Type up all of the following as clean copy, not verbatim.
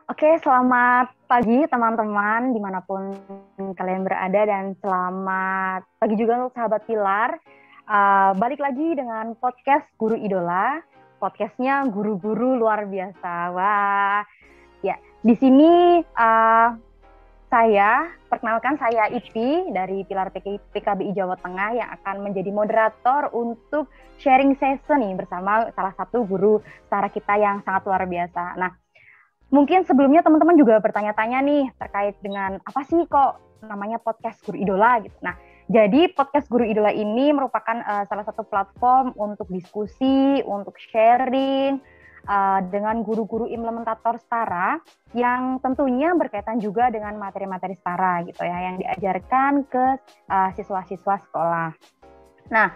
Oke, selamat pagi teman-teman dimanapun kalian berada dan selamat pagi juga untuk sahabat Pilar. Balik lagi dengan podcast Guru Idola, podcastnya guru-guru luar biasa. Wah, ya di sini perkenalkan saya Ipi dari Pilar PKBI Jawa Tengah yang akan menjadi moderator untuk sharing session nih bersama salah satu guru setara kita yang sangat luar biasa. Nah, mungkin sebelumnya teman-teman juga bertanya-tanya nih terkait dengan apa sih kok namanya podcast Guru Idola gitu. Nah, jadi podcast Guru Idola ini merupakan salah satu platform untuk diskusi, untuk sharing dengan guru-guru implementator setara yang tentunya berkaitan juga dengan materi-materi setara gitu ya yang diajarkan ke siswa-siswa sekolah. Nah,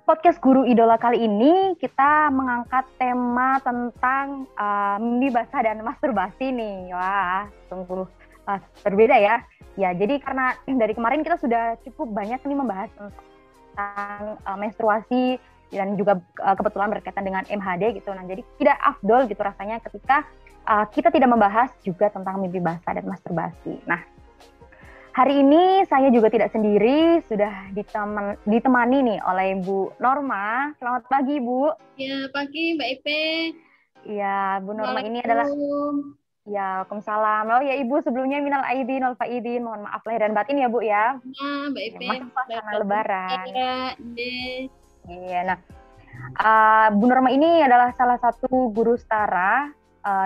podcast Guru Idola kali ini kita mengangkat tema tentang mimpi basah dan masturbasi nih. Wah, sungguh berbeda ya. Ya, jadi karena dari kemarin kita sudah cukup banyak nih membahas tentang menstruasi dan juga kebetulan berkaitan dengan MHD gitu. Nah, jadi tidak afdol gitu rasanya ketika kita tidak membahas juga tentang mimpi basah dan masturbasi. Nah, hari ini saya juga tidak sendiri, sudah ditemani nih oleh Bu Norma. Selamat pagi, Bu. Ya, pagi Mbak Ipe. Iya, Bu Norma ini adalah ya, Waalaikumsalam. Oh ya Ibu, sebelumnya minal aidin wal faidin, mohon maaf lahir dan batin ya Bu ya. Nah, Mbak Ipe. Masuk suasana Lebaran. Iya. Iya, nah Bu Norma ini adalah salah satu guru setara,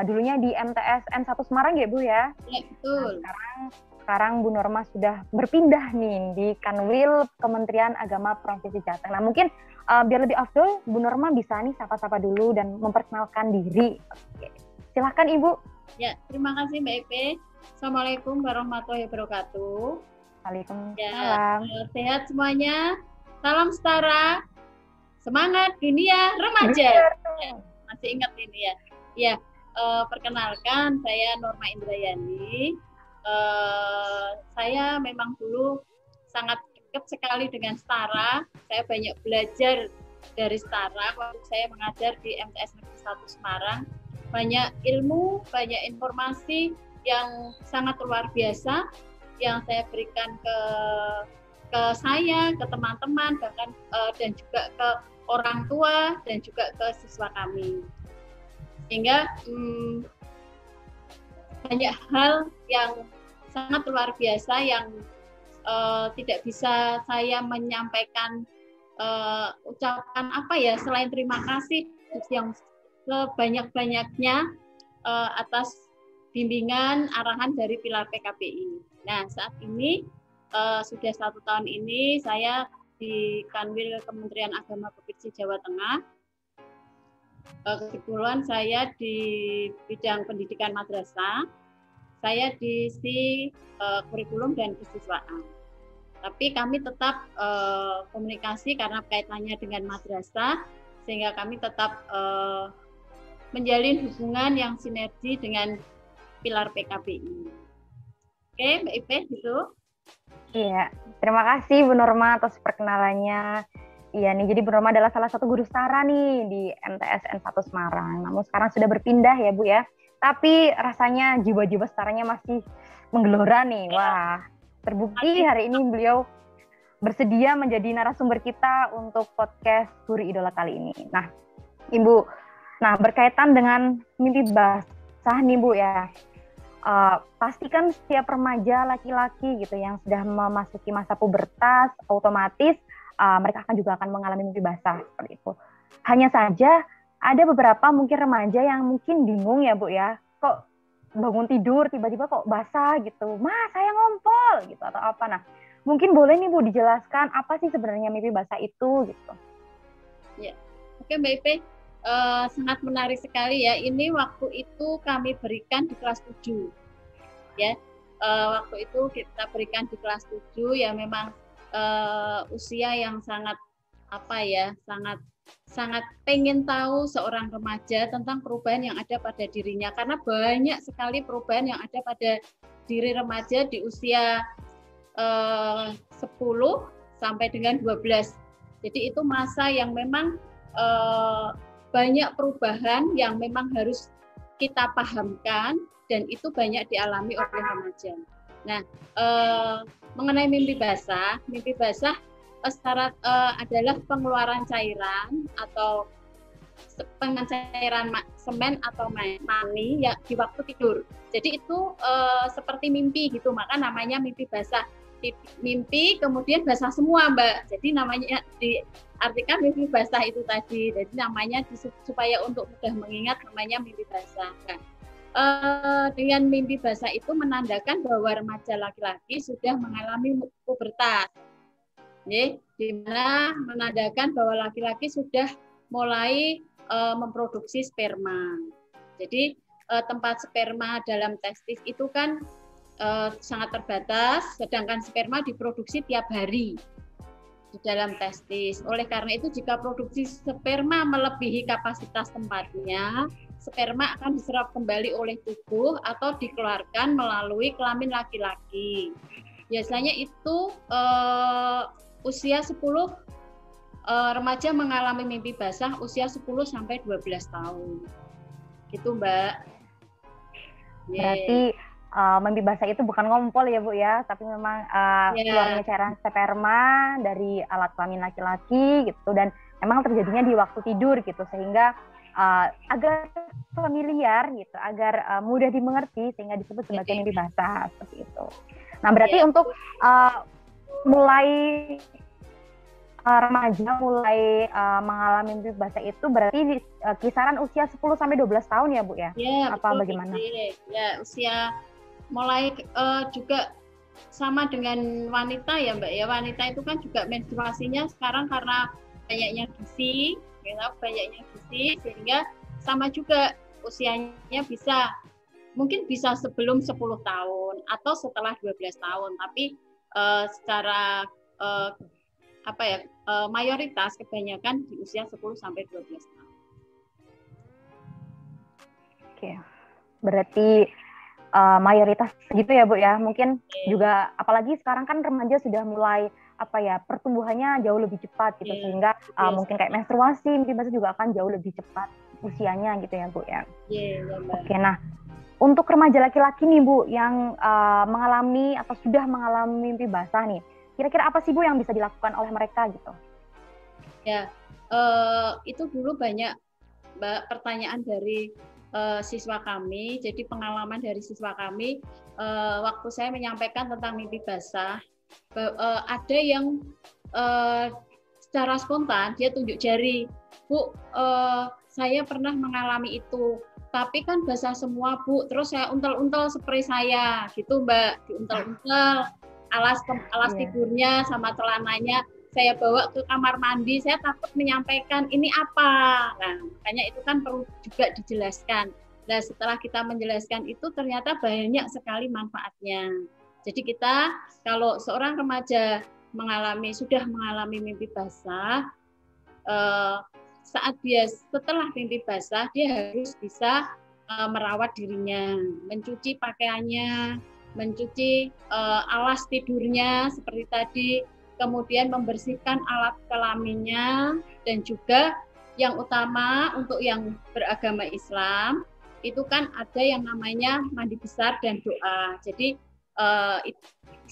dulunya di MTS N1 Semarang ya Bu ya? Ya, betul. Nah, sekarang Bu Norma sudah berpindah nih di Kanwil Kementerian Agama Provinsi Jateng. Nah, mungkin biar lebih afdol, Bu Norma bisa nih sapa-sapa dulu dan memperkenalkan diri. Oke. Silahkan Ibu. Ya, terima kasih Mbak Ipe. Assalamualaikum warahmatullahi wabarakatuh. Waalaikumsalam. Ya, sehat semuanya. Salam setara. Semangat dunia remaja. Ya, masih ingat ini ya. Ya, perkenalkan saya Norma Indrayani. Saya memang dulu sangat dekat sekali dengan setara. Saya banyak belajar dari setara waktu saya mengajar di MTS Negeri 1 Semarang. Banyak ilmu, banyak informasi yang sangat luar biasa yang saya berikan ke saya, ke teman-teman, bahkan dan juga ke orang tua dan juga ke siswa kami. Sehingga banyak hal yang sangat luar biasa yang tidak bisa saya menyampaikan ucapan apa ya selain terima kasih yang sebanyak-banyaknya atas bimbingan arahan dari Pilar PKBI. Nah, saat ini sudah 1 tahun ini saya di Kanwil Kementerian Agama Provinsi Jawa Tengah. Kebetulan saya di bidang pendidikan madrasah, saya di kurikulum dan kesiswaan. Tapi kami tetap komunikasi karena kaitannya dengan madrasah, sehingga kami tetap menjalin hubungan yang sinergi dengan Pilar PKBI. Oke, Mbak Ipe, gitu. Iya, terima kasih Bu Norma atas perkenalannya. Iya nih, jadi Bu Norma adalah salah satu guru setara nih di MTS N1 Semarang. Namun sekarang sudah berpindah ya Bu ya. Tapi rasanya jiwa-jiwa setaranya masih menggelora nih. Wah, terbukti hari ini beliau bersedia menjadi narasumber kita untuk podcast Guru Idola kali ini. Nah, Ibu, berkaitan dengan mimpi basah nih Bu ya. Pasti kan setiap remaja laki-laki gitu yang sudah memasuki masa pubertas, otomatis mereka juga akan mengalami mimpi basah seperti itu. Hanya saja ada beberapa mungkin remaja yang mungkin bingung ya Bu ya, kok bangun tidur tiba-tiba kok basah gitu, saya ngompol gitu atau apa. Nah, mungkin boleh nih Bu dijelaskan apa sih sebenarnya mimpi basah itu gitu. Ya, oke Mbak Ipe. Sangat menarik sekali ya. Ini waktu itu kami berikan di kelas 7. Ya. Waktu itu kita berikan di kelas 7 ya memang usia yang sangat sangat pengen tahu seorang remaja tentang perubahan yang ada pada dirinya, karena banyak sekali perubahan yang ada pada diri remaja di usia 10 sampai dengan 12. Jadi itu masa yang memang banyak perubahan yang memang harus kita pahamkan dan itu banyak dialami oleh remaja. Nah, mengenai mimpi basah adalah pengeluaran cairan atau cairan semen atau mani ya di waktu tidur. Jadi itu seperti mimpi gitu, maka namanya mimpi basah. Mimpi kemudian basah semua, Mbak. Jadi namanya diartikan mimpi basah itu tadi. Jadi namanya supaya untuk mudah mengingat namanya mimpi basah. Nah, dengan mimpi basah itu menandakan bahwa remaja laki-laki sudah mengalami pubertas. Di mana menandakan bahwa laki-laki sudah mulai memproduksi sperma. Jadi tempat sperma dalam testis itu kan sangat terbatas, sedangkan sperma diproduksi tiap hari di dalam testis. Oleh karena itu, jika produksi sperma melebihi kapasitas tempatnya, sperma akan diserap kembali oleh tubuh atau dikeluarkan melalui kelamin laki-laki. Biasanya itu usia 10 remaja mengalami mimpi basah usia 10 sampai 12 tahun. Gitu, Mbak. Berarti mimpi basah itu bukan ngompol ya, Bu ya, tapi memang keluarnya cairan sperma dari alat kelamin laki-laki gitu, dan memang terjadinya di waktu tidur gitu, sehingga agar familiar gitu, agar mudah dimengerti sehingga disebut sebagai mimpi basah seperti itu. Nah, berarti untuk mulai remaja mulai mengalami mimpi basah itu berarti kisaran usia 10 sampai 12 tahun ya, Bu ya? Ya, apa betul, bagaimana? Ya, usia mulai juga sama dengan wanita ya, Mbak ya. Wanita itu kan juga menstruasinya sekarang karena banyaknya gizi, sehingga sama juga usianya mungkin bisa sebelum 10 tahun atau setelah 12 tahun, tapi secara mayoritas kebanyakan di usia 10 sampai 12 tahun. Oke. Berarti mayoritas gitu ya, Bu ya. Mungkin juga apalagi sekarang kan remaja sudah mulai pertumbuhannya jauh lebih cepat gitu, sehingga mungkin kayak menstruasi mungkin juga akan jauh lebih cepat usianya gitu ya, Bu ya. Oke, nah untuk remaja laki-laki nih, Bu, yang mengalami atau sudah mengalami mimpi basah nih, kira-kira apa sih, Bu, yang bisa dilakukan oleh mereka gitu? Ya, itu dulu banyak, Mbak, pertanyaan dari siswa kami. Jadi pengalaman dari siswa kami waktu saya menyampaikan tentang mimpi basah, ada yang secara spontan dia tunjuk jari, Bu, saya pernah mengalami itu, tapi kan basah semua, Bu. Terus saya untel-untel spray saya, gitu, Mbak, diuntel-untel alas tidurnya sama celananya. Saya bawa ke kamar mandi, saya takut menyampaikan ini apa. Nah, makanya itu kan perlu juga dijelaskan. Nah, setelah kita menjelaskan itu ternyata banyak sekali manfaatnya. Jadi kita kalau seorang remaja sudah mengalami mimpi basah, saat dia setelah mimpi basah dia harus bisa merawat dirinya, mencuci pakaiannya, mencuci alas tidurnya seperti tadi, kemudian membersihkan alat kelaminnya, dan juga yang utama untuk yang beragama Islam itu kan ada yang namanya mandi besar dan doa. Jadi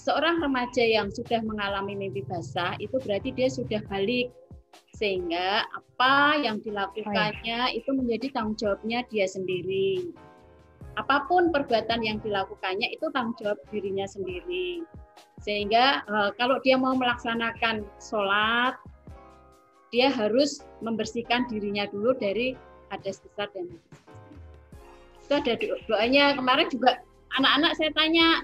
seorang remaja yang sudah mengalami mimpi basah itu berarti dia sudah balik, sehingga apa yang dilakukannya itu menjadi tanggung jawabnya dia sendiri. Apapun perbuatan yang dilakukannya itu tanggung jawab dirinya sendiri. Sehingga kalau dia mau melaksanakan sholat, dia harus membersihkan dirinya dulu dari hadas besar dan hadas kecil. Itu ada doanya. Kemarin juga anak-anak saya tanya,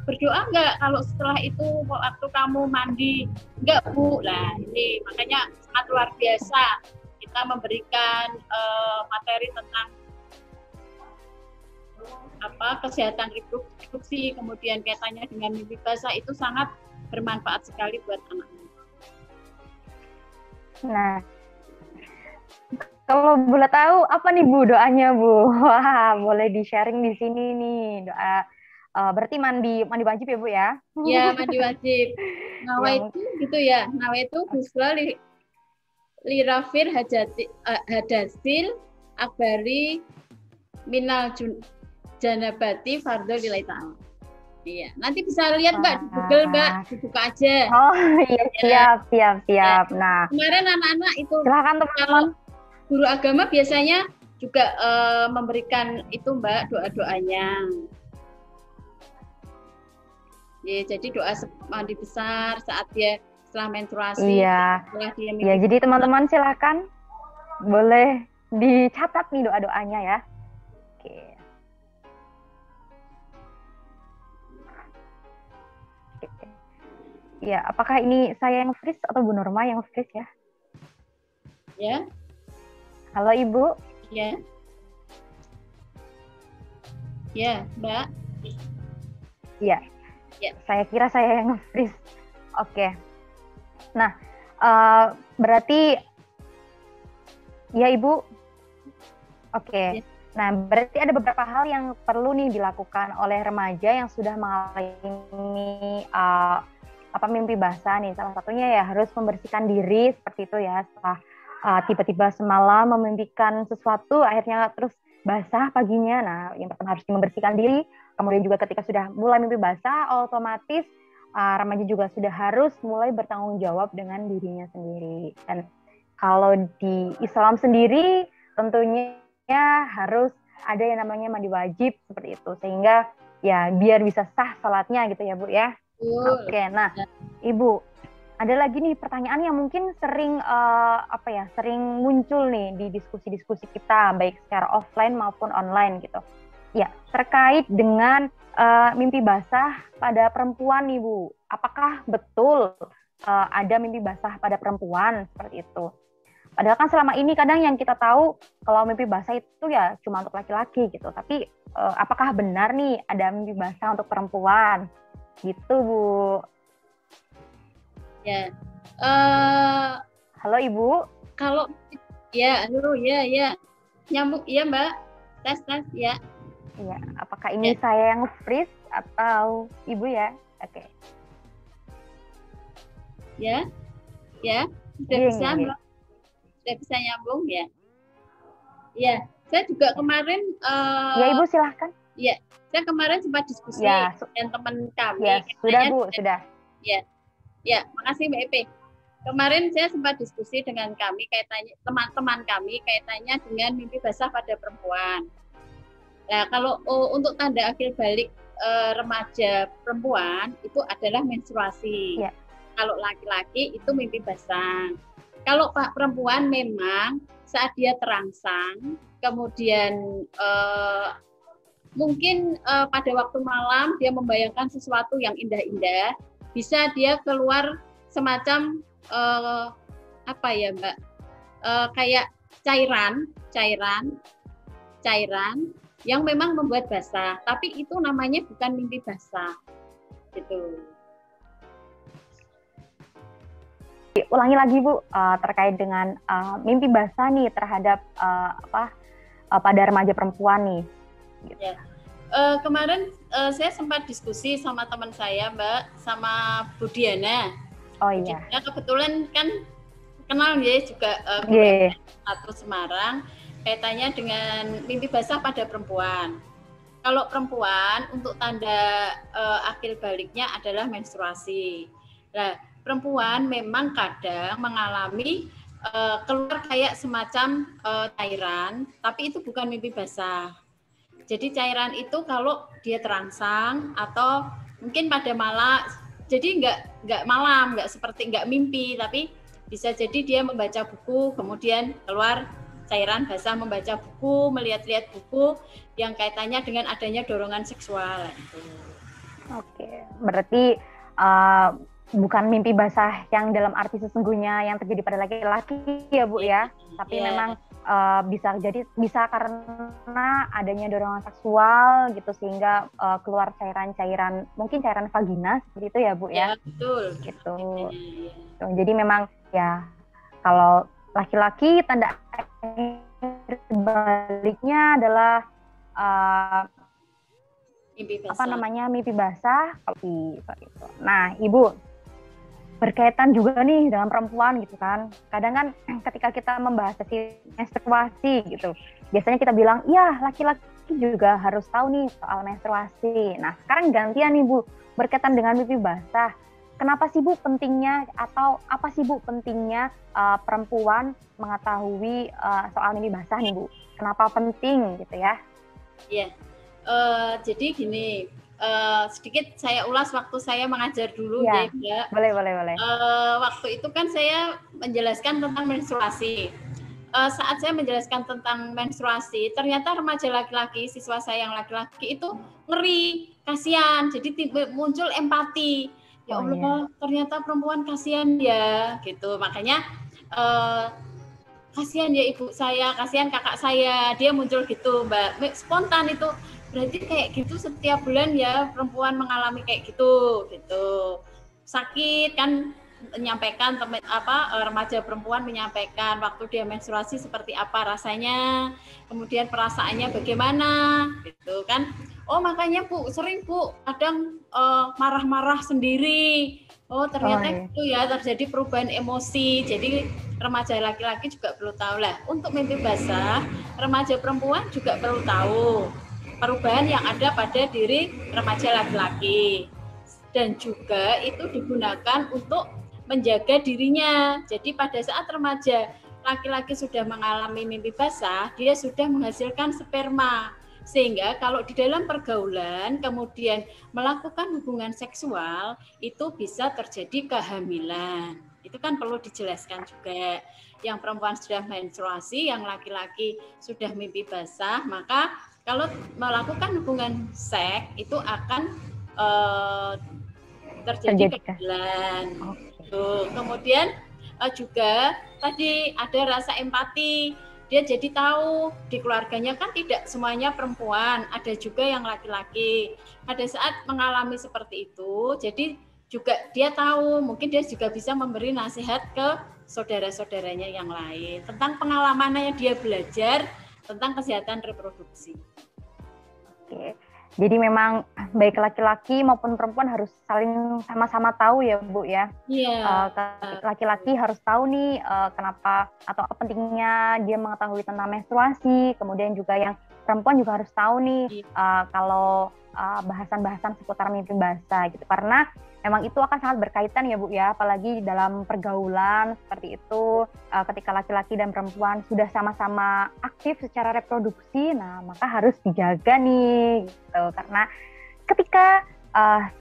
berdoa enggak kalau setelah itu waktu kamu mandi? Enggak, Bu. Nah, ini makanya sangat luar biasa kita memberikan materi tentang kesehatan reproduksi, kemudian kaitannya dengan mimpi basah itu sangat bermanfaat sekali buat anak-anak. Nah, kalau boleh tahu apa nih, Bu, doanya, Bu? Wah, boleh di-sharing di sini nih doa. Berarti mandi wajib ya, Bu ya? Ya, mandi wajib. Nawaitu gitu ya. Nawaitu husla lirafir hadasil akbari minal janabati fardhu lillahi ta'ala. Iya, nanti bisa lihat Mbak di Google, Mbak, dibuka aja. Oh iya, siap. Nah, kemarin anak-anak itu silakan teman-teman. Guru agama biasanya juga memberikan itu Mbak doa-doanya. Ya, jadi doa mandi besar saat dia setelah menstruasi. Iya. Ya, jadi teman-teman silakan boleh dicatat nih doa-doanya ya. Oke. Ya, apakah ini saya yang freeze atau Bu Norma yang freeze ya? Ya. Halo Ibu. Ya. Ya, Mbak. Ya. Ya. Saya kira saya yang freeze. Oke. Nah, berarti ya Ibu. Oke. Ya. Nah, berarti ada beberapa hal yang perlu nih dilakukan oleh remaja yang sudah mengalami mimpi basah nih. Salah satunya ya harus membersihkan diri seperti itu ya. Setelah tiba-tiba semalam memimpikan sesuatu akhirnya terus basah paginya. Nah, yang pertama harus membersihkan diri. Kemudian juga ketika sudah mulai mimpi basah, otomatis remaja juga sudah harus mulai bertanggung jawab dengan dirinya sendiri. Dan kalau di Islam sendiri tentunya harus ada yang namanya mandi wajib seperti itu. Sehingga ya biar bisa sah salatnya gitu ya Bu ya. Oke, nah Ibu, ada lagi nih pertanyaan yang mungkin sering sering muncul nih di diskusi-diskusi kita baik secara offline maupun online gitu. Ya, terkait dengan mimpi basah pada perempuan nih Bu. Apakah betul ada mimpi basah pada perempuan seperti itu? Padahal kan selama ini kadang yang kita tahu kalau mimpi basah itu ya cuma untuk laki-laki gitu. Tapi apakah benar nih ada mimpi basah untuk perempuan? Gitu Bu. Ya. Halo Ibu. Kalau ya, halo ya. Nyambung ya Mbak. Tes ya. Iya, apakah ini saya yang freeze atau Ibu ya? Oke. Ya. Sudah bisa Mbak. Sudah bisa nyambung ya. Ya, saya juga kemarin ya Ibu silahkan. Ya, saya kemarin sempat diskusi dengan teman kami. Ya, sudah Bu, sudah. Ya, makasih Mbak Epe. Kemarin saya sempat diskusi dengan kami kaitannya teman-teman kami kaitannya dengan mimpi basah pada perempuan. Nah, kalau untuk tanda akhir balik remaja perempuan itu adalah menstruasi. Ya. Kalau laki-laki itu mimpi basah. Kalau perempuan memang saat dia terangsang, kemudian mungkin pada waktu malam dia membayangkan sesuatu yang indah-indah, bisa dia keluar semacam kayak cairan yang memang membuat basah, tapi itu namanya bukan mimpi basah, gitu. Ulangi lagi Bu, terkait dengan mimpi basah nih terhadap pada remaja perempuan nih. Gitu. Ya. Kemarin saya sempat diskusi sama teman saya Mbak, sama Bu Diana. Oh iya. Diana kebetulan kan kenal ya juga satu Semarang. Kaitannya dengan mimpi basah pada perempuan. Kalau perempuan untuk tanda akhir baliknya adalah menstruasi. Nah, perempuan memang kadang mengalami keluar kayak semacam cairan, tapi itu bukan mimpi basah. Jadi cairan itu kalau dia terangsang atau mungkin pada malam, jadi nggak malam, nggak mimpi, tapi bisa jadi dia membaca buku, kemudian keluar cairan basah, membaca buku, melihat-lihat buku yang kaitannya dengan adanya dorongan seksual. Gitu. Oke, berarti bukan mimpi basah yang dalam arti sesungguhnya yang terjadi pada laki-laki ya Bu ya, tapi memang bisa karena adanya dorongan seksual gitu sehingga keluar cairan-cairan, mungkin cairan vagina seperti itu ya Bu ya. Betul. Gitu. Jadi memang ya kalau laki-laki tanda baliknya adalah mimpi basah. Nah, Ibu, berkaitan juga nih dengan perempuan gitu kan. Kadang kan ketika kita membahas sesi menstruasi gitu, biasanya kita bilang, ya laki-laki laki-laki juga harus tahu nih soal menstruasi. Nah, sekarang gantian nih Bu, berkaitan dengan mimpi basah. Kenapa sih Bu pentingnya atau apa sih Bu pentingnya perempuan mengetahui soal mimpi basah nih Bu? Kenapa penting gitu ya? Iya, jadi gini, sedikit saya ulas waktu saya mengajar dulu ya, ya. Boleh. Waktu itu kan saya menjelaskan tentang menstruasi. Saat saya menjelaskan tentang menstruasi, ternyata remaja laki-laki, siswa saya yang laki-laki itu ngeri, kasihan, jadi muncul empati. Ya Allah, ternyata perempuan kasihan ya, gitu. Makanya kasihan ya ibu saya, kasihan kakak saya, dia muncul gitu, Mbak. Spontan itu, berarti kayak gitu setiap bulan ya perempuan mengalami kayak gitu. Sakit kan, menyampaikan remaja perempuan menyampaikan waktu dia menstruasi seperti apa rasanya, kemudian perasaannya bagaimana, gitu kan. Oh makanya Bu, sering Bu kadang marah-marah sendiri. Oh ternyata itu ya terjadi perubahan emosi. Jadi remaja laki-laki juga perlu tahu lah. Untuk mimpi basah, remaja perempuan juga perlu tahu perubahan yang ada pada diri remaja laki-laki. Dan juga itu digunakan untuk menjaga dirinya. Jadi pada saat remaja laki-laki sudah mengalami mimpi basah, dia sudah menghasilkan sperma. Sehingga kalau di dalam pergaulan kemudian melakukan hubungan seksual, itu bisa terjadi kehamilan. Itu kan perlu dijelaskan juga. Yang perempuan sudah menstruasi, yang laki-laki sudah mimpi basah, maka kalau melakukan hubungan seks itu akan terjadi kehamilan. Kemudian juga tadi ada rasa empati. Dia jadi tahu di keluarganya kan tidak semuanya perempuan, ada juga yang laki-laki. Pada saat mengalami seperti itu, jadi juga dia tahu, mungkin dia juga bisa memberi nasihat ke saudara-saudaranya yang lain tentang pengalamannya dia belajar tentang kesehatan reproduksi. Oke. Jadi memang baik laki-laki maupun perempuan harus saling sama-sama tahu ya Bu ya. Iya. Laki-laki harus tahu nih kenapa atau apa pentingnya dia mengetahui tentang menstruasi. Kemudian juga yang perempuan juga harus tahu nih kalau bahasan-bahasan seputar mimpi basah gitu. Karena memang itu akan sangat berkaitan ya Bu ya, apalagi dalam pergaulan seperti itu, ketika laki-laki dan perempuan sudah sama-sama aktif secara reproduksi, nah maka harus dijaga nih gitu. Karena ketika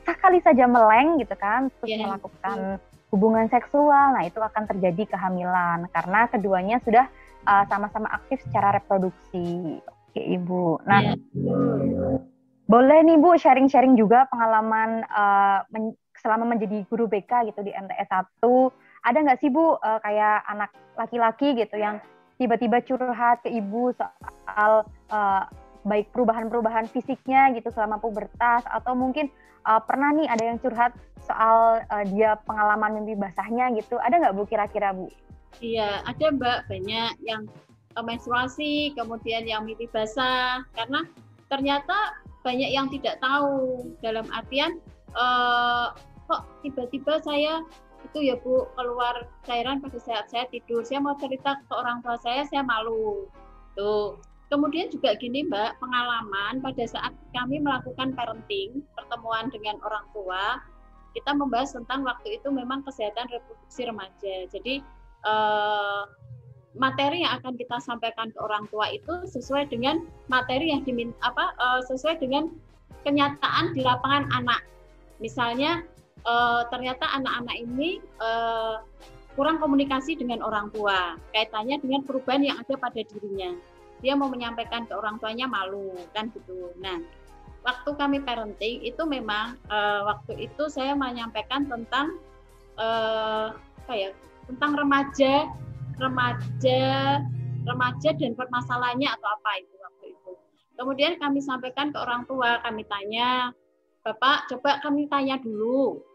sekali saja meleng gitu kan, terus melakukan hubungan seksual, nah itu akan terjadi kehamilan karena keduanya sudah sama-sama aktif secara reproduksi. Oke Ibu. Nah, boleh nih Bu sharing-sharing juga pengalaman selama menjadi guru BK gitu di MTS 1. Ada nggak sih Bu kayak anak laki-laki gitu yang tiba-tiba curhat ke Ibu soal baik perubahan-perubahan fisiknya gitu selama pubertas, atau mungkin pernah nih ada yang curhat soal dia pengalaman mimpi basahnya gitu. Ada nggak Bu kira-kira Bu? Iya, ada Mbak, banyak yang menstruasi, kemudian yang mimpi basah, karena ternyata banyak yang tidak tahu, dalam artian kok tiba-tiba saya itu ya Bu keluar cairan pada saat saya tidur, saya mau cerita ke orang tua saya malu. Tuh. Kemudian juga gini Mbak, pengalaman pada saat kami melakukan parenting, pertemuan dengan orang tua, kita membahas tentang waktu itu memang kesehatan reproduksi remaja. Jadi materi yang akan kita sampaikan ke orang tua itu sesuai dengan materi yang sesuai dengan kenyataan di lapangan anak. Misalnya ternyata anak-anak ini kurang komunikasi dengan orang tua, kaitannya dengan perubahan yang ada pada dirinya. Dia mau menyampaikan ke orang tuanya malu, kan gitu. Nah, waktu kami parenting itu memang waktu itu saya menyampaikan tentang tentang remaja dan permasalahannya atau apa itu waktu itu. Kemudian kami sampaikan ke orang tua, kami tanya, Bapak, coba kami tanya dulu,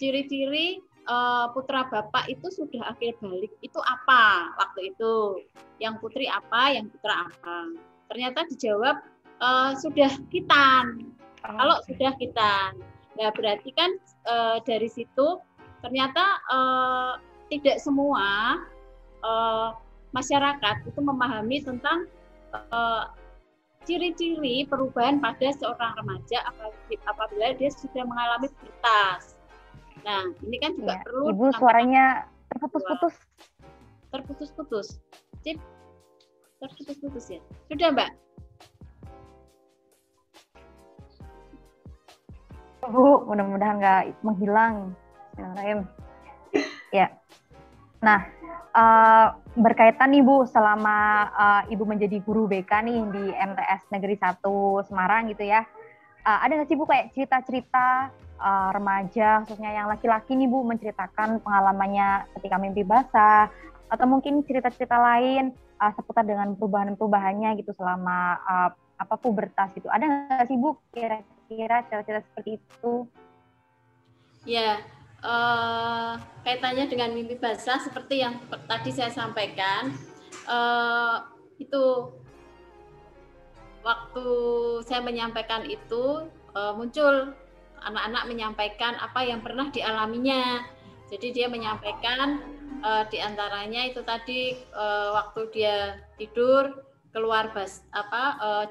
ciri-ciri putra Bapak itu sudah akhir balik, itu apa waktu itu? Yang putri apa, yang putra apa? Ternyata dijawab, sudah khitan. Kalau sudah khitan, nah berarti kan dari situ ternyata tidak semua masyarakat itu memahami tentang ciri-ciri perubahan pada seorang remaja apabila dia sudah mengalami pubertas. Nah, ini kan juga ya. perlu Ibu suaranya terputus-putus. Terputus-putus. Cip, terputus-putus ya. Sudah, Mbak? Bu, mudah-mudahan nggak menghilang. Ya. Nah, berkaitan nih Bu, selama Ibu menjadi guru BK nih di MTS Negeri 1 Semarang gitu ya, ada nggak sih Bu kayak cerita-cerita remaja, khususnya yang laki-laki nih Bu, menceritakan pengalamannya ketika mimpi basah, atau mungkin cerita-cerita lain seputar dengan perubahan-perubahannya gitu selama pubertas gitu. Ada nggak sih Bu kira-kira cerita-cerita seperti itu? Ya, kaitannya dengan mimpi basah seperti yang tadi saya sampaikan, itu waktu saya menyampaikan itu muncul anak-anak menyampaikan apa yang pernah dialaminya. Jadi dia menyampaikan diantaranya itu tadi waktu dia tidur keluar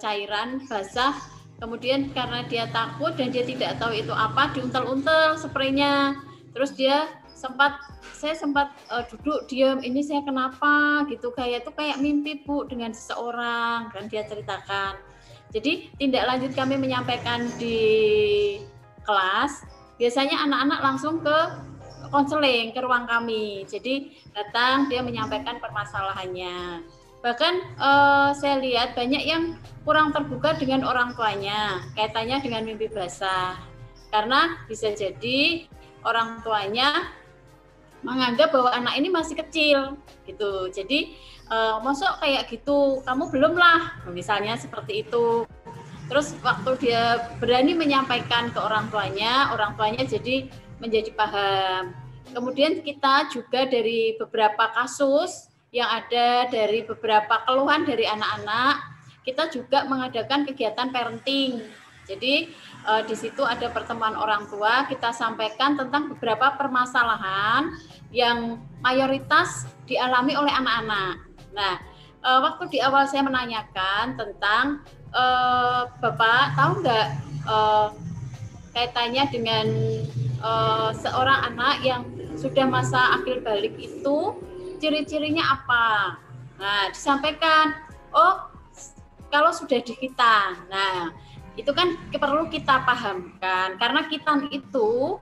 cairan basah. Kemudian karena dia takut dan dia tidak tahu itu apa, diuntel-untel spraynya. Terus saya sempat duduk diam, ini saya kenapa gitu, kayak mimpi Bu dengan seseorang, kan dia ceritakan. Jadi tindak lanjut kami menyampaikan di kelas, biasanya anak-anak langsung ke konseling, ke ruang kami. Jadi datang, dia menyampaikan permasalahannya. Bahkan saya lihat banyak yang kurang terbuka dengan orang tuanya, kaitannya dengan mimpi basah. Karena bisa jadi orang tuanya menganggap bahwa anak ini masih kecil, gitu. Jadi masuk kayak gitu, kamu belum lah, misalnya seperti itu. Terus waktu dia berani menyampaikan ke orang tuanya jadi menjadi paham. Kemudian kita juga dari beberapa kasus yang ada, dari beberapa keluhan dari anak-anak, kita juga mengadakan kegiatan parenting. Jadi di situ ada pertemuan orang tua, kita sampaikan tentang beberapa permasalahan yang mayoritas dialami oleh anak-anak. Nah, waktu di awal saya menanyakan tentang Bapak tahu nggak kaitannya dengan seorang anak yang sudah masa akil balik itu ciri-cirinya apa? Nah, disampaikan, oh kalau sudah di kita. Nah, itu kan perlu kita pahamkan, karena kita itu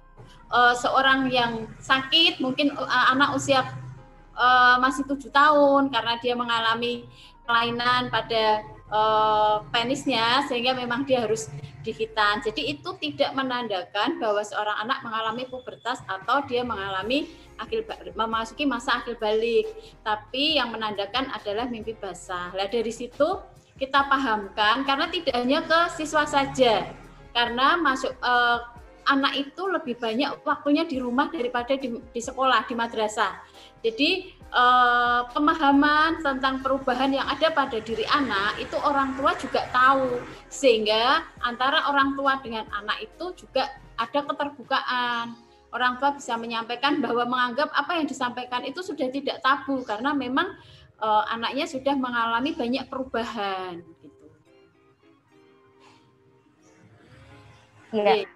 seorang yang sakit, mungkin anak usia masih 7 tahun karena dia mengalami kelainan pada penisnya, sehingga memang dia harus dihitan. Jadi itu tidak menandakan bahwa seorang anak mengalami pubertas atau dia mengalami memasuki masa akil balik, tapi yang menandakan adalah mimpi basah. Nah, dari situ kita pahamkan, karena tidak hanya ke siswa saja, karena anak itu lebih banyak waktunya di rumah daripada di sekolah, di madrasah. Jadi pemahaman tentang perubahan yang ada pada diri anak itu orang tua juga tahu, sehingga antara orang tua dengan anak itu juga ada keterbukaan. Orang tua bisa menyampaikan bahwa menganggap apa yang disampaikan itu sudah tidak tabu, karena memang anaknya sudah mengalami banyak perubahan. Gitu. Iya.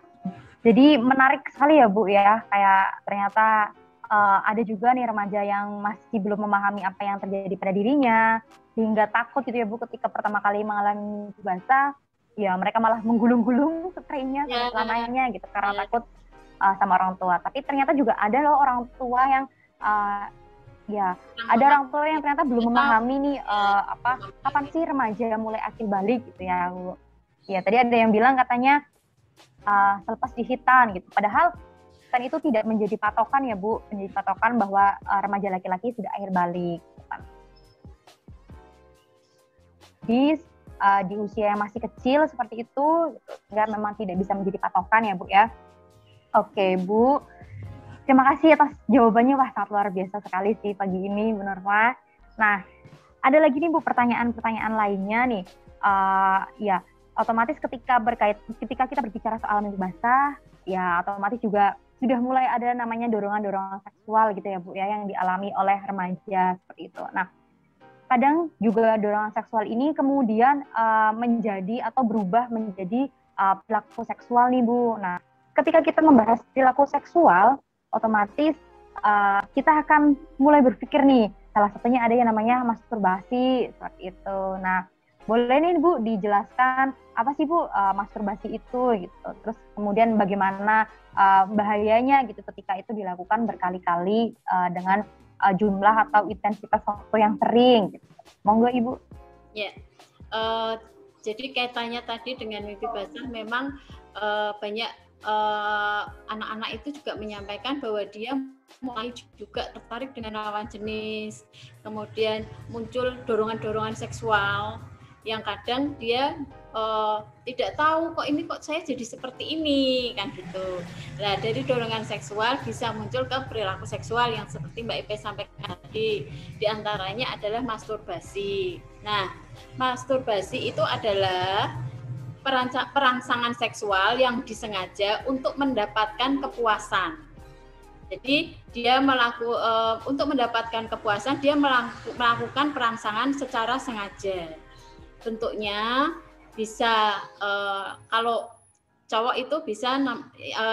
Jadi menarik sekali ya Bu ya, kayak ternyata ada juga nih remaja yang masih belum memahami apa yang terjadi pada dirinya, sehingga takut gitu ya Bu ketika pertama kali mengalami basah, ya mereka malah menggulung-gulung spraynya selamanya gitu karena takut sama orang tua. Tapi ternyata juga ada loh orang tua yang ada orang tua yang ternyata belum memahami nih kapan sih remaja mulai akil balik gitu ya Bu. Ya tadi ada yang bilang katanya selepas dihitan gitu. Padahal kan itu tidak menjadi patokan ya Bu, menjadi patokan bahwa remaja laki-laki sudah akhir balik. Di usia yang masih kecil seperti itu, gitu, sehingga memang tidak bisa menjadi patokan ya Bu ya. Oke Bu, terima kasih atas jawabannya, wah sangat luar biasa sekali sih pagi ini Bu Nurma. Nah, ada lagi nih Bu pertanyaan-pertanyaan lainnya nih. Otomatis ketika kita berbicara soal mimpi basah, ya otomatis juga sudah mulai ada namanya dorongan-dorongan seksual gitu ya Bu ya, yang dialami oleh remaja seperti itu. Nah, kadang juga dorongan seksual ini kemudian menjadi atau berubah menjadi perilaku seksual nih Bu. Nah, ketika kita membahas perilaku seksual, otomatis kita akan mulai berpikir nih, salah satunya ada yang namanya masturbasi, seperti itu. Nah, boleh nih Bu dijelaskan apa sih Bu masturbasi itu gitu. Terus kemudian bagaimana bahayanya gitu ketika itu dilakukan berkali-kali dengan jumlah atau intensitas waktu yang sering gitu. Monggo Ibu. Ya. Jadi kaitannya tadi dengan mimpi basah memang banyak anak-anak itu juga menyampaikan bahwa dia mulai juga tertarik dengan lawan jenis, kemudian muncul dorongan-dorongan seksual yang kadang dia tidak tahu kok saya jadi seperti ini kan gitu. Nah, dari dorongan seksual bisa muncul ke perilaku seksual yang seperti Mbak Ipe sampaikan tadi, diantaranya adalah masturbasi. Nah, masturbasi itu adalah perangsangan seksual yang disengaja untuk mendapatkan kepuasan. Jadi dia untuk mendapatkan kepuasan dia melakukan perangsangan secara sengaja. Bentuknya bisa kalau cowok itu bisa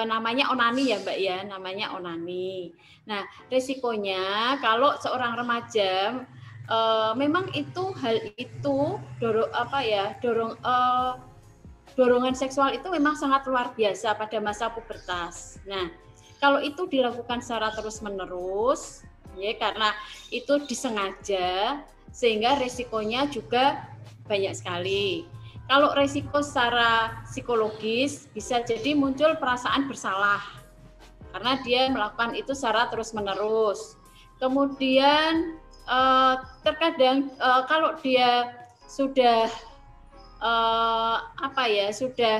namanya onani ya Mbak ya, namanya onani. Nah, risikonya kalau seorang remaja memang itu dorongan seksual itu memang sangat luar biasa pada masa pubertas. Nah, kalau itu dilakukan secara terus-menerus, ya karena itu disengaja, sehingga resikonya juga banyak sekali. Kalau resiko secara psikologis bisa jadi muncul perasaan bersalah, karena dia melakukan itu secara terus-menerus. Kemudian terkadang kalau dia sudah sudah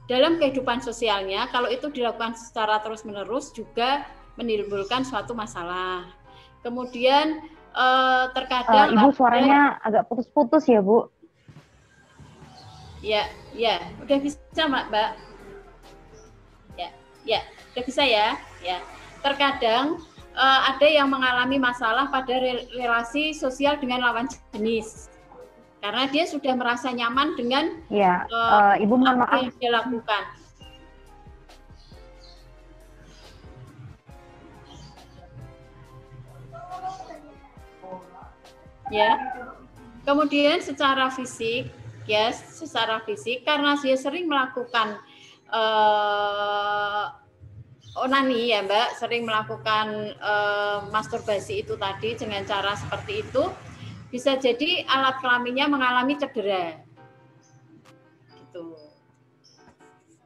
dalam kehidupan sosialnya, kalau itu dilakukan secara terus-menerus juga menimbulkan suatu masalah. Kemudian terkadang Ibu suaranya agak putus-putus ya Bu. Ya, udah bisa Mbak. Ya, udah bisa ya. Ya, terkadang ada yang mengalami masalah pada relasi sosial dengan lawan jenis. Karena dia sudah merasa nyaman dengan Ibu mohon apa maaf yang dia lakukan. Ya. Kemudian secara fisik karena dia sering melakukan onani ya Mbak, sering melakukan masturbasi itu tadi dengan cara seperti itu, bisa jadi alat kelaminnya mengalami cedera. Gitu.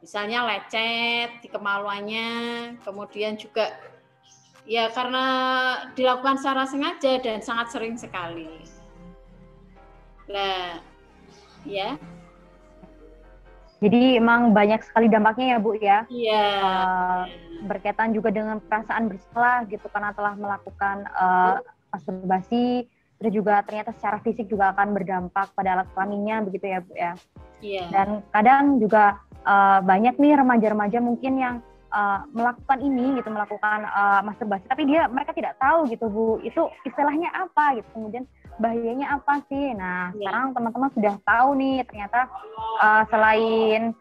Misalnya lecet di kemaluannya, kemudian juga ya karena dilakukan secara sengaja dan sangat sering sekali. Nah, ya. Jadi emang banyak sekali dampaknya ya Bu ya. Iya. Berkaitan juga dengan perasaan bersalah gitu karena telah melakukan masturbasi. Terus juga ternyata secara fisik juga akan berdampak pada alat kelaminnya begitu ya Bu ya. Iya. Dan kadang juga banyak nih remaja-remaja mungkin yang melakukan ini gitu, melakukan masturbasi, tapi mereka tidak tahu gitu Bu, itu istilahnya apa gitu, kemudian bahayanya apa sih. Nah, sekarang teman-teman sudah tahu nih ternyata selain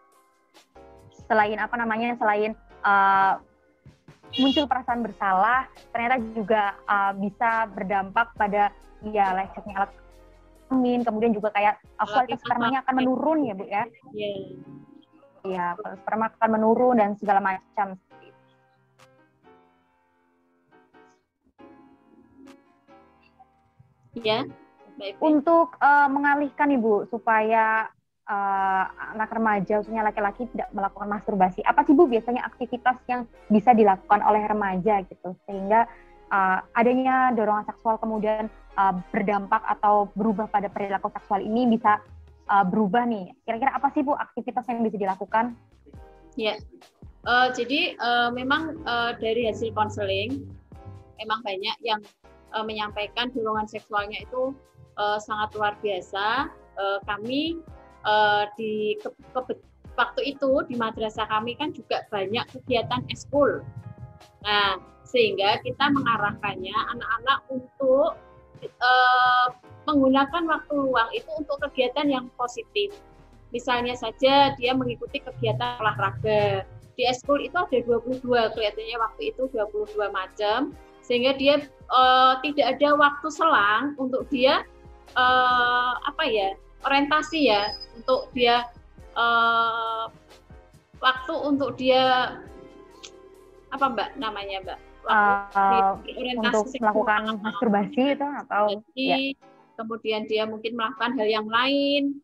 muncul perasaan bersalah, ternyata juga bisa berdampak pada lecetnya alat kelamin, kemudian juga kayak kualitas spermanya akan menurun ya Bu ya. Iya, sperma akan menurun dan segala macam. Ya. Untuk mengalihkan Ibu supaya anak remaja, khususnya laki-laki tidak melakukan masturbasi, apa sih Bu biasanya aktivitas yang bisa dilakukan oleh remaja gitu sehingga adanya dorongan seksual kemudian berdampak atau berubah pada perilaku seksual ini bisa berubah nih. Kira-kira apa sih Bu aktivitas yang bisa dilakukan? Ya, jadi memang dari hasil konseling memang banyak yang menyampaikan dorongan seksualnya itu sangat luar biasa. Kami waktu itu di madrasah kami kan juga banyak kegiatan eskul. Nah, sehingga kita mengarahkannya anak-anak untuk menggunakan waktu luang itu untuk kegiatan yang positif. Misalnya saja dia mengikuti kegiatan olahraga. Di eskul itu ada 22, kelihatannya waktu itu 22 macam, sehingga dia tidak ada waktu selang untuk dia orientasi ya, untuk dia waktu untuk dia apa Mbak namanya Mbak? Untuk melakukan masturbasi itu atau kemudian dia mungkin melakukan hal yang lain,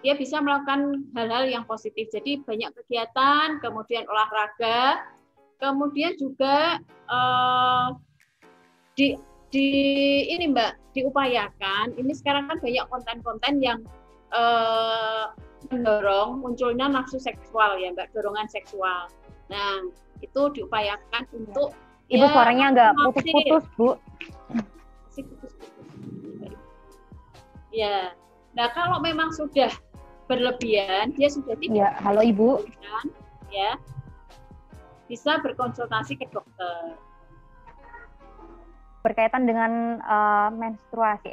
dia bisa melakukan hal-hal yang positif. Jadi banyak kegiatan, kemudian olahraga, kemudian juga di ini Mbak diupayakan. Ini sekarang kan banyak konten-konten yang mendorong munculnya nafsu seksual ya Mbak, dorongan seksual. Nah itu diupayakan untuk Ibu suaranya agak putus-putus, Bu. Ya. Nah, kalau memang sudah berlebihan, dia sudah tidak. Ya, halo Ibu. Ya. Bisa berkonsultasi ke dokter. Berkaitan dengan menstruasi,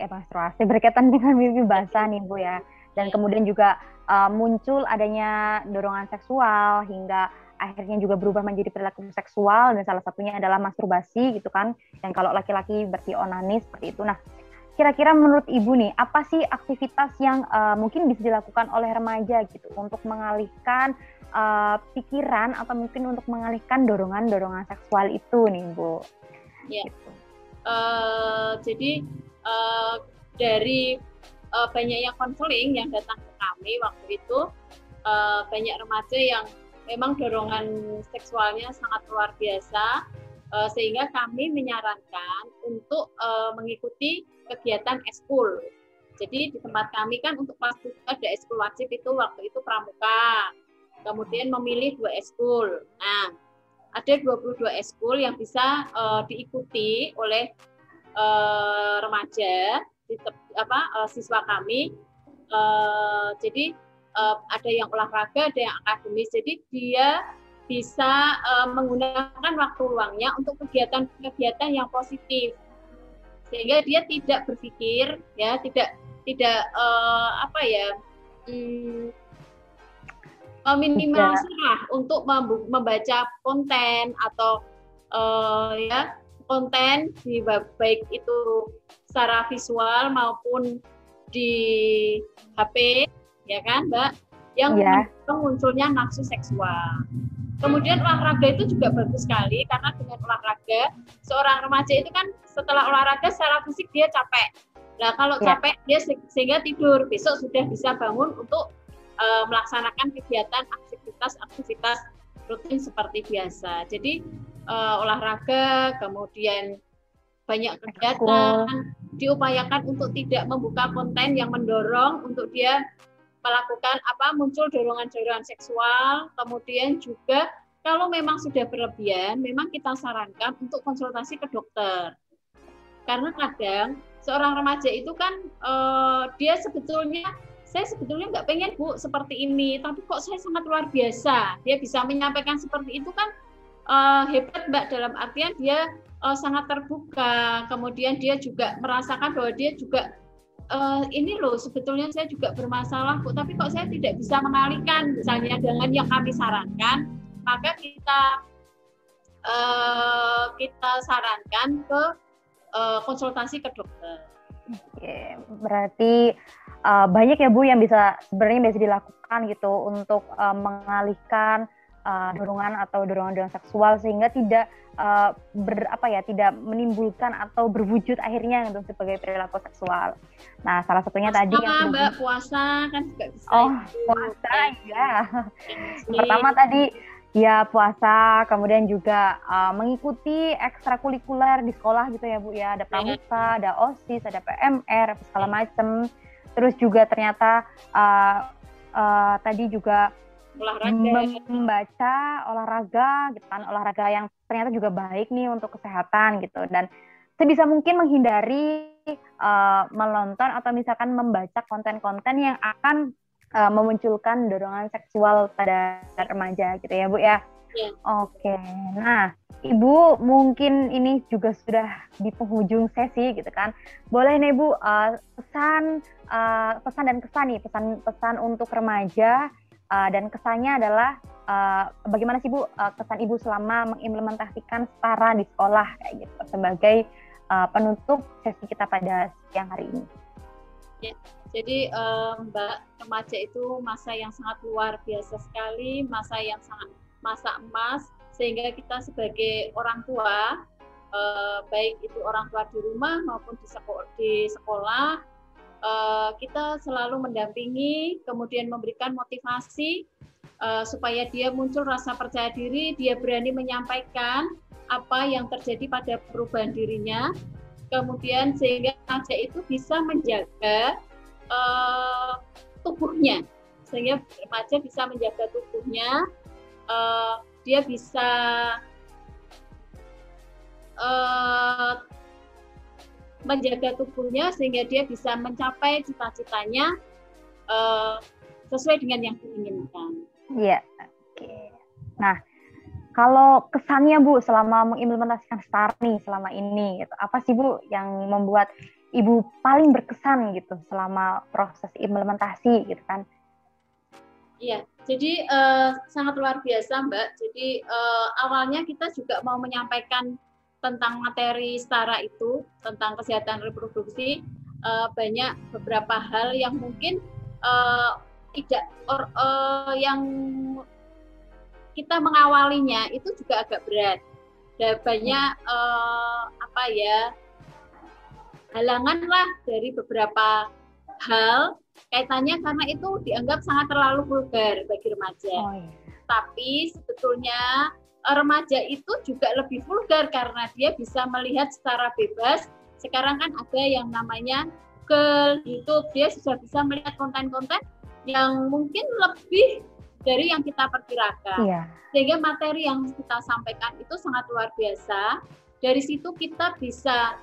berkaitan dengan mimpi basah nih, Bu ya. Dan kemudian juga muncul adanya dorongan seksual hingga akhirnya juga berubah menjadi perilaku seksual, dan salah satunya adalah masturbasi gitu kan. Dan kalau laki-laki berarti onanis seperti itu. Nah, kira-kira menurut Ibu nih, apa sih aktivitas yang mungkin bisa dilakukan oleh remaja gitu untuk mengalihkan pikiran atau mungkin untuk mengalihkan dorongan-dorongan seksual itu nih, Bu? Ya. Gitu. Jadi dari banyaknya konseling yang datang ke kami waktu itu, banyak remaja yang memang dorongan seksualnya sangat luar biasa, sehingga kami menyarankan untuk mengikuti kegiatan eskul. Jadi di tempat kami kan untuk kelas 7 ada eskul wajib itu waktu itu pramuka. Kemudian memilih 2 eskul. Nah, ada 22 eskul yang bisa diikuti oleh remaja siswa kami. Jadi ada yang olahraga, ada yang akademis. Jadi dia bisa menggunakan waktu luangnya untuk kegiatan-kegiatan yang positif, sehingga dia tidak berpikir ya, tidak meminimalisir untuk membaca konten atau konten di baik itu secara visual maupun di HP, ya kan Mbak, yang mendorong munculnya nafsu seksual. Kemudian olahraga itu juga bagus sekali, karena dengan olahraga seorang remaja itu kan setelah olahraga secara fisik dia capek. Nah kalau capek dia sehingga tidur, besok sudah bisa bangun untuk melaksanakan kegiatan aktivitas rutin seperti biasa. Jadi olahraga, kemudian banyak kegiatan, diupayakan untuk tidak membuka konten yang mendorong untuk dia melakukan muncul dorongan-dorongan seksual. Kemudian juga kalau memang sudah berlebihan, memang kita sarankan untuk konsultasi ke dokter. Karena kadang seorang remaja itu kan saya sebetulnya nggak pengen Bu seperti ini, tapi kok saya sangat luar biasa. Dia bisa menyampaikan seperti itu kan hebat Mbak, dalam artian dia sangat terbuka. Kemudian dia juga merasakan bahwa dia juga ini loh sebetulnya saya juga bermasalah Bu, tapi kok saya tidak bisa mengalihkan misalnya dengan yang kami sarankan, maka kita sarankan ke konsultasi ke dokter. Oke, berarti banyak ya Bu yang sebenarnya bisa dilakukan gitu untuk mengalihkan dorongan seksual sehingga tidak tidak menimbulkan atau berwujud akhirnya gitu sebagai perilaku seksual. Nah, salah satunya puasa, tadi yang Mbak, puasa kan juga bisa. Puasa ya. Pertama tadi ya puasa, kemudian juga mengikuti ekstrakurikuler di sekolah gitu ya Bu ya, ada pramuka, ada OSIS, ada PMR, segala macam. Terus juga ternyata tadi juga membaca olahraga gitu kan, olahraga yang ternyata juga baik nih untuk kesehatan gitu, dan sebisa mungkin menghindari menonton atau misalkan membaca konten-konten yang akan memunculkan dorongan seksual pada remaja gitu ya Bu ya. Ya. Oke, nah Ibu mungkin ini juga sudah di penghujung sesi gitu kan. Boleh nih Bu pesan dan kesan nih, pesan untuk remaja dan kesannya adalah bagaimana sih Bu kesan Ibu selama mengimplementasikan setara di sekolah kayak gitu sebagai penutup sesi kita pada siang hari ini. Ya, jadi Mbak, remaja itu masa yang sangat luar biasa sekali, masa yang sangat masa emas, sehingga kita sebagai orang tua, baik itu orang tua di rumah maupun di sekolah, kita selalu mendampingi, kemudian memberikan motivasi supaya dia muncul rasa percaya diri, dia berani menyampaikan apa yang terjadi pada perubahan dirinya, kemudian sehingga remaja itu bisa menjaga tubuhnya, sehingga remaja bisa menjaga tubuhnya, dia bisa menjaga tubuhnya sehingga dia bisa mencapai cita-citanya sesuai dengan yang diinginkan. Iya, oke. Nah, kalau kesannya Bu selama mengimplementasikan STAR nih selama ini, gitu, apa sih Bu yang membuat Ibu paling berkesan gitu selama proses implementasi gitu kan? Iya, jadi sangat luar biasa Mbak. Jadi awalnya kita juga mau menyampaikan tentang materi setara itu, tentang kesehatan reproduksi, banyak beberapa hal yang mungkin yang kita mengawalinya itu juga agak berat. Dan banyak halangan lah dari beberapa hal kaitannya karena itu dianggap sangat terlalu vulgar bagi remaja. Oh, iya. Tapi sebetulnya remaja itu juga lebih vulgar karena dia bisa melihat secara bebas. Sekarang kan ada yang namanya ke YouTube, dia sudah bisa melihat konten-konten yang mungkin lebih dari yang kita perkirakan. Iya. Sehingga materi yang kita sampaikan itu sangat luar biasa. Dari situ kita bisa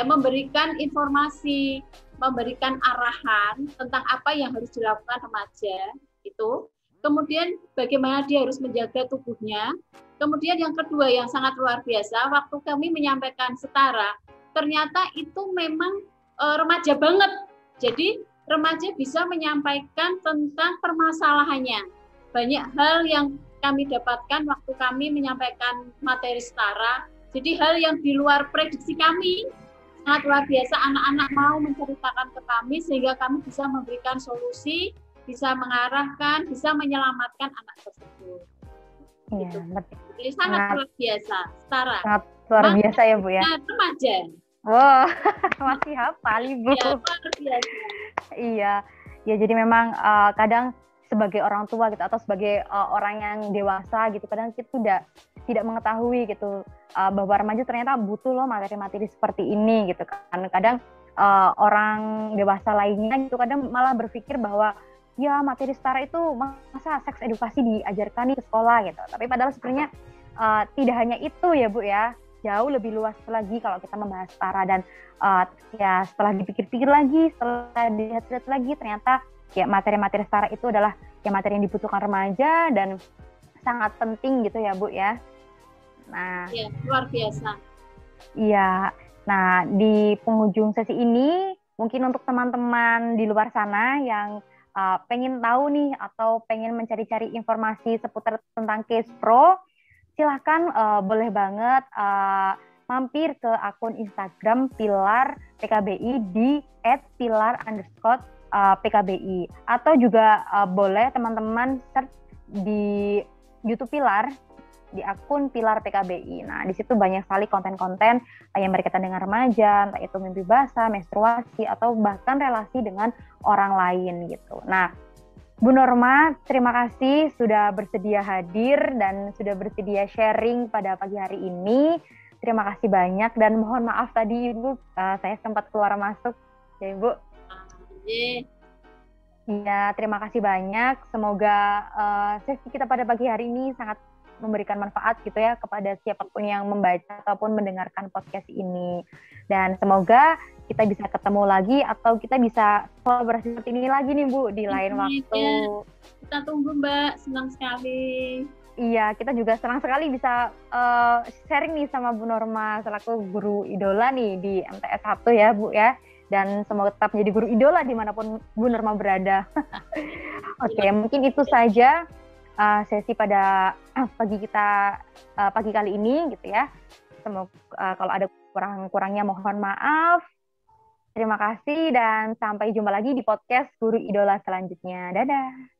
memberikan informasi, memberikan arahan tentang apa yang harus dilakukan remaja itu. Kemudian bagaimana dia harus menjaga tubuhnya. Kemudian yang kedua yang sangat luar biasa, waktu kami menyampaikan setara, ternyata itu memang remaja banget. Jadi remaja bisa menyampaikan tentang permasalahannya. Banyak hal yang kami dapatkan waktu kami menyampaikan materi setara. Jadi hal yang di luar prediksi kami, sangat luar biasa anak-anak mau menceritakan ke kami sehingga kami bisa memberikan solusi, bisa mengarahkan, bisa menyelamatkan anak tersebut. Iya, gitu. Jadi sangat luar biasa, setara. Sangat luar biasa ya Bu ya. Remaja. Wow, masih hafal Ibu. Iya, luar biasa. Iya, ya jadi memang kadang sebagai orang tua gitu atau sebagai orang yang dewasa gitu kadang kita tidak mengetahui gitu bahwa remaja ternyata butuh loh materi-materi seperti ini gitu kan. Kadang orang dewasa lainnya gitu kadang malah berpikir bahwa ya materi setara itu masa seks edukasi diajarkan di sekolah gitu. Tapi padahal sebenarnya tidak hanya itu ya Bu ya. Jauh lebih luas lagi kalau kita membahas setara dan ya setelah dipikir-pikir lagi, setelah dilihat-lihat lagi ternyata ya materi-materi setara itu adalah ya materi yang dibutuhkan remaja dan sangat penting gitu ya Bu ya. Nah, ya, luar biasa. Iya. Nah, di penghujung sesi ini mungkin untuk teman-teman di luar sana yang pengen tahu nih atau pengen mencari-cari informasi seputar tentang Case Pro, silahkan boleh banget mampir ke akun Instagram Pilar PKBI di @pilar_PKBI atau juga boleh teman-teman search di YouTube Pilar di akun Pilar PKBI. Nah, di situ banyak sekali konten-konten yang berkaitan dengan remaja, entah itu mimpi basah, menstruasi atau bahkan relasi dengan orang lain gitu. Nah, Bu Norma, terima kasih sudah bersedia hadir dan sudah bersedia sharing pada pagi hari ini. Terima kasih banyak dan mohon maaf tadi Ibu, saya sempat keluar masuk ya Ibu. Iya, terima kasih banyak. Semoga sesi kita pada pagi hari ini sangat memberikan manfaat gitu ya kepada siapapun yang membaca ataupun mendengarkan podcast ini. Dan semoga kita bisa ketemu lagi atau kita bisa kolaborasi seperti ini lagi nih Bu di lain waktu. Kita tunggu Mbak, senang sekali. Iya, kita juga senang sekali bisa sharing nih sama Bu Norma selaku guru idola nih di MTS 1 ya Bu ya. Dan semoga tetap menjadi guru idola dimanapun Bu Norma berada. Oke, mungkin itu saja sesi pada pagi kali ini gitu ya. Semoga kalau ada kurang-kurangnya mohon maaf. Terima kasih dan sampai jumpa lagi di podcast Guru Idola selanjutnya. Dadah.